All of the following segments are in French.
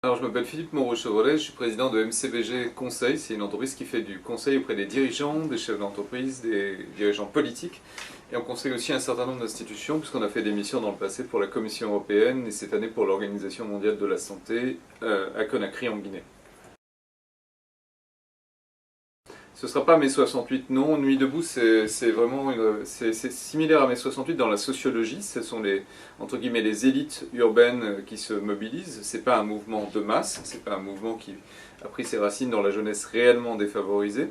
Alors, je m'appelle Philippe Moreau-Chevrolet, je suis président de MCBG Conseil. C'est une entreprise qui fait du conseil auprès des dirigeants, des chefs d'entreprise, des dirigeants politiques. Et on conseille aussi un certain nombre d'institutions, puisqu'on a fait des missions dans le passé pour la Commission européenne et cette année pour l'Organisation mondiale de la santé à Conakry en Guinée. Ce ne sera pas mai 68, non. Nuit debout, c'est vraiment c'est similaire à mai 68 dans la sociologie. Ce sont les, entre guillemets, les élites urbaines qui se mobilisent. C'est pas un mouvement de masse, c'est pas un mouvement qui a pris ses racines dans la jeunesse réellement défavorisée.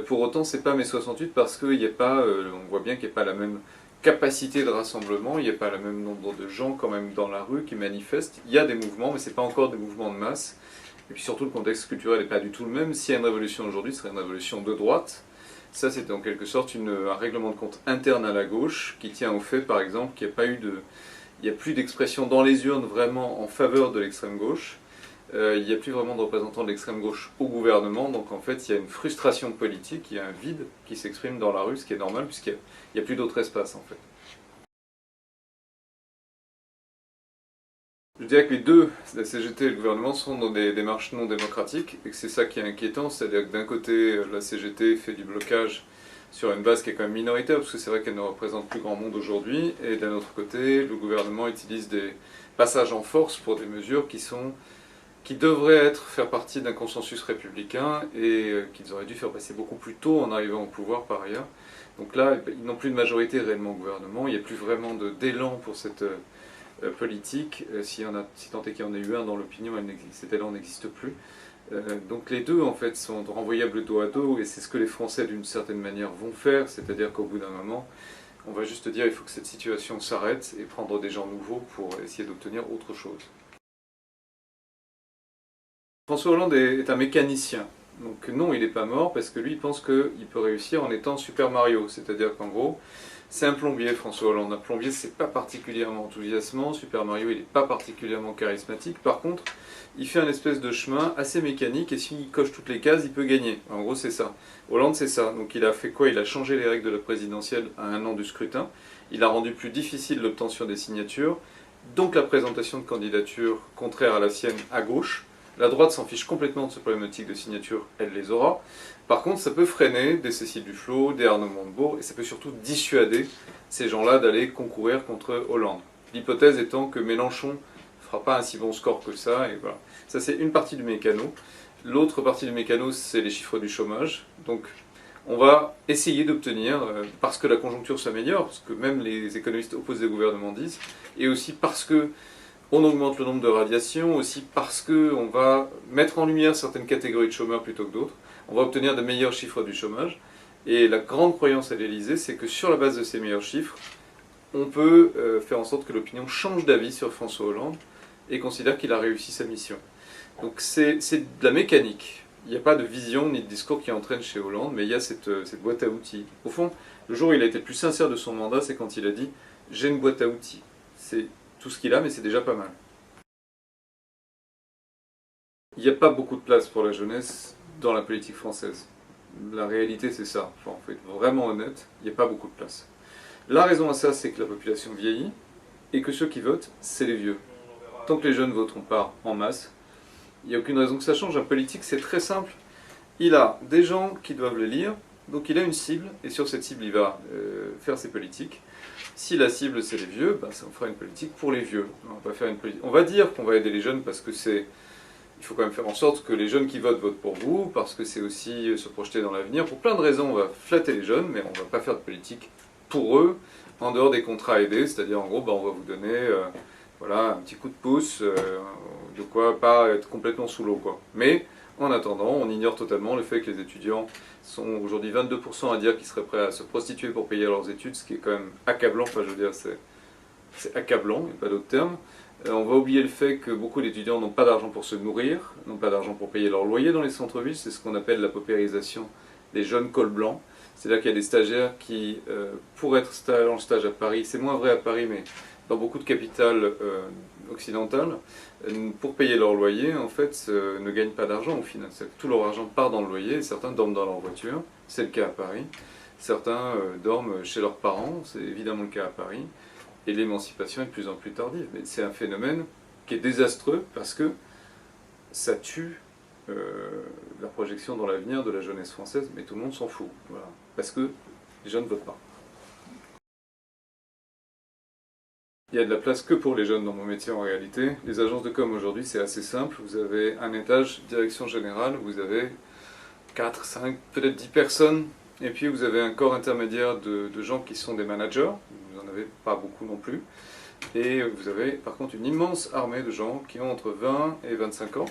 Pour autant, c'est pas mai 68 parce qu'il n'y a pas, on voit bien qu'il n'y a pas la même capacité de rassemblement, il n'y a pas le même nombre de gens quand même dans la rue qui manifestent. Il y a des mouvements, mais c'est pas encore des mouvements de masse. Et puis surtout, le contexte culturel n'est pas du tout le même. S'il y a une révolution aujourd'hui, ce serait une révolution de droite. Ça, c'est en quelque sorte un règlement de compte interne à la gauche qui tient au fait, par exemple, qu'il n'y a pas eu de, il n'y a plus d'expression dans les urnes vraiment en faveur de l'extrême gauche. Il n'y a plus vraiment de représentants de l'extrême gauche au gouvernement. Donc en fait, il y a une frustration politique, il y a un vide qui s'exprime dans la rue, ce qui est normal puisqu'il n'y a plus d'autre espace en fait. Je dirais que les deux, la CGT et le gouvernement, sont dans des démarches non démocratiques et que c'est ça qui est inquiétant, c'est-à-dire que d'un côté, la CGT fait du blocage sur une base qui est quand même minoritaire, parce que c'est vrai qu'elle ne représente plus grand monde aujourd'hui, et d'un autre côté, le gouvernement utilise des passages en force pour des mesures qui devraient faire partie d'un consensus républicain et qu'ils auraient dû faire passer beaucoup plus tôt en arrivant au pouvoir par ailleurs. Donc là, ils n'ont plus de majorité réellement au gouvernement, il n'y a plus vraiment d'élan pour cette politique, si tant est qu'il y en ait eu un dans l'opinion, cet élan n'existe plus. Donc les deux en fait sont renvoyables dos à dos et c'est ce que les Français d'une certaine manière vont faire, c'est-à-dire qu'au bout d'un moment, on va juste dire il faut que cette situation s'arrête et prendre des gens nouveaux pour essayer d'obtenir autre chose. François Hollande est un mécanicien. Donc non, il n'est pas mort parce que lui, il pense qu'il peut réussir en étant Super Mario. C'est-à-dire qu'en gros, c'est un plombier, François Hollande. Un plombier, c'est pas particulièrement enthousiasmant. Super Mario, il n'est pas particulièrement charismatique. Par contre, il fait un espèce de chemin assez mécanique et s'il coche toutes les cases, il peut gagner. En gros, c'est ça. Hollande, c'est ça. Donc il a fait quoi? Il a changé les règles de la présidentielle à un an du scrutin. Il a rendu plus difficile l'obtention des signatures. Donc la présentation de candidatures contraires à la sienne à gauche. La droite s'en fiche complètement de ce problématique de signature, elle les aura. Par contre, ça peut freiner des Cécile Duflot, des Arnaud Montebourg, et ça peut surtout dissuader ces gens-là d'aller concourir contre Hollande. L'hypothèse étant que Mélenchon ne fera pas un si bon score que ça, et voilà. Ça, c'est une partie du mécano. L'autre partie du mécano, c'est les chiffres du chômage. Donc, on va essayer d'obtenir, parce que la conjoncture s'améliore, parce que même les économistes opposés au gouvernement disent, et aussi parce que on augmente le nombre de radiations aussi parce qu'on va mettre en lumière certaines catégories de chômeurs plutôt que d'autres. On va obtenir de meilleurs chiffres du chômage. Et la grande croyance à l'Elysée, c'est que sur la base de ces meilleurs chiffres, on peut faire en sorte que l'opinion change d'avis sur François Hollande et considère qu'il a réussi sa mission. Donc c'est de la mécanique. Il n'y a pas de vision ni de discours qui entraîne chez Hollande, mais il y a cette boîte à outils. Au fond, le jour où il a été le plus sincère de son mandat, c'est quand il a dit « j'ai une boîte à outils ». C'est tout ce qu'il a, mais c'est déjà pas mal. Il n'y a pas beaucoup de place pour la jeunesse dans la politique française. La réalité, c'est ça. Enfin, faut être vraiment honnête, il n'y a pas beaucoup de place. La raison à ça, c'est que la population vieillit et que ceux qui votent, c'est les vieux. Tant que les jeunes voteront pas en masse, il n'y a aucune raison que ça change. Un politique, c'est très simple. Il a des gens qui doivent le lire, donc il a une cible, et sur cette cible, il va faire ses politiques. Si la cible, c'est les vieux, ben, ça, on fera une politique pour les vieux. On va dire qu'on va aider les jeunes parce que c'est... Il faut quand même faire en sorte que les jeunes qui votent votent pour vous, parce que c'est aussi se projeter dans l'avenir. Pour plein de raisons, on va flatter les jeunes, mais on ne va pas faire de politique pour eux, en dehors des contrats aidés, c'est-à-dire en gros, ben, on va vous donner voilà, un petit coup de pouce, de quoi pas être complètement sous l'eau, quoi. Mais en attendant, on ignore totalement le fait que les étudiants sont aujourd'hui 22% à dire qu'ils seraient prêts à se prostituer pour payer leurs études, ce qui est quand même accablant, enfin je veux dire, c'est accablant, il n'y a pas d'autre terme. On va oublier le fait que beaucoup d'étudiants n'ont pas d'argent pour se nourrir, n'ont pas d'argent pour payer leur loyer dans les centres-villes, c'est ce qu'on appelle la paupérisation des jeunes cols blancs. C'est-à-dire qu'il y a des stagiaires qui, pour être en stage à Paris, c'est moins vrai à Paris, mais dans beaucoup de capitales occidentales, pour payer leur loyer, en fait, ne gagnent pas d'argent au final. Tout leur argent part dans le loyer, et certains dorment dans leur voiture, c'est le cas à Paris. Certains dorment chez leurs parents, c'est évidemment le cas à Paris. Et l'émancipation est de plus en plus tardive. Mais c'est un phénomène qui est désastreux parce que ça tue la projection dans l'avenir de la jeunesse française, mais tout le monde s'en fout, voilà. Parce que les jeunes ne votent pas. Il y a de la place que pour les jeunes dans mon métier en réalité. Les agences de com aujourd'hui c'est assez simple, vous avez un étage direction générale, vous avez 4, 5, peut-être 10 personnes, et puis vous avez un corps intermédiaire de gens qui sont des managers, vous n'en avez pas beaucoup non plus, et vous avez par contre une immense armée de gens qui ont entre 20 et 25 ans.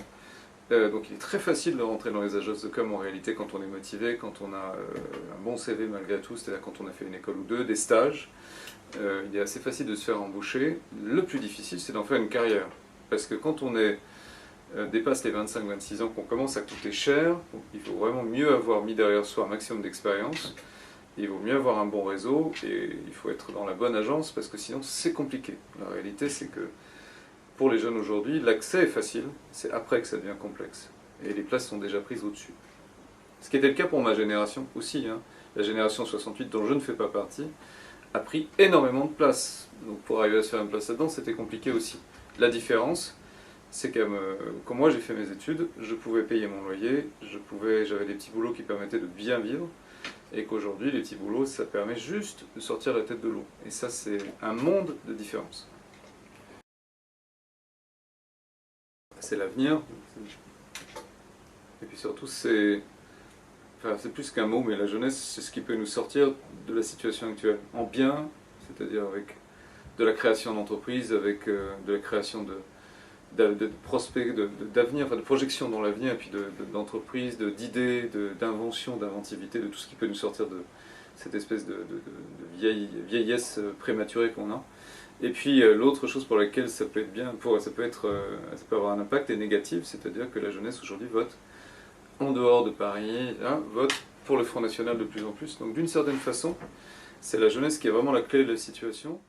Donc il est très facile de rentrer dans les agences de com en réalité quand on est motivé, quand on a un bon CV malgré tout, c'est-à-dire quand on a fait une école ou deux, des stages. Il est assez facile de se faire embaucher. Le plus difficile c'est d'en faire une carrière. Parce que quand on dépasse les 25-26 ans, qu'on commence à coûter cher, il faut vraiment mieux avoir mis derrière soi un maximum d'expérience. Il vaut mieux avoir un bon réseau et il faut être dans la bonne agence parce que sinon c'est compliqué. La réalité c'est que pour les jeunes aujourd'hui, l'accès est facile, c'est après que ça devient complexe. Et les places sont déjà prises au-dessus. Ce qui était le cas pour ma génération aussi. Hein. La génération 68, dont je ne fais pas partie, a pris énormément de place. Donc pour arriver à se faire une place là-dedans, c'était compliqué aussi. La différence, c'est que quand moi j'ai fait mes études, je pouvais payer mon loyer, j'avais des petits boulots qui permettaient de bien vivre, et qu'aujourd'hui, les petits boulots, ça permet juste de sortir la tête de l'eau. Et ça, c'est un monde de différence. C'est l'avenir. Et puis surtout, c'est plus qu'un mot, mais la jeunesse, c'est ce qui peut nous sortir de la situation actuelle. En bien, c'est-à-dire avec de la création d'entreprises, avec de la création de prospects, d'avenir, enfin de projection dans l'avenir, et puis d'entreprises, d'idées, d'invention, d'inventivité, de tout ce qui peut nous sortir de cette espèce de vieillesse prématurée qu'on a. Et puis l'autre chose pour laquelle ça peut être bien, ça peut avoir un impact est négatif, c'est-à-dire que la jeunesse aujourd'hui vote en dehors de Paris, hein, vote pour le Front National de plus en plus. Donc d'une certaine façon, c'est la jeunesse qui est vraiment la clé de la situation.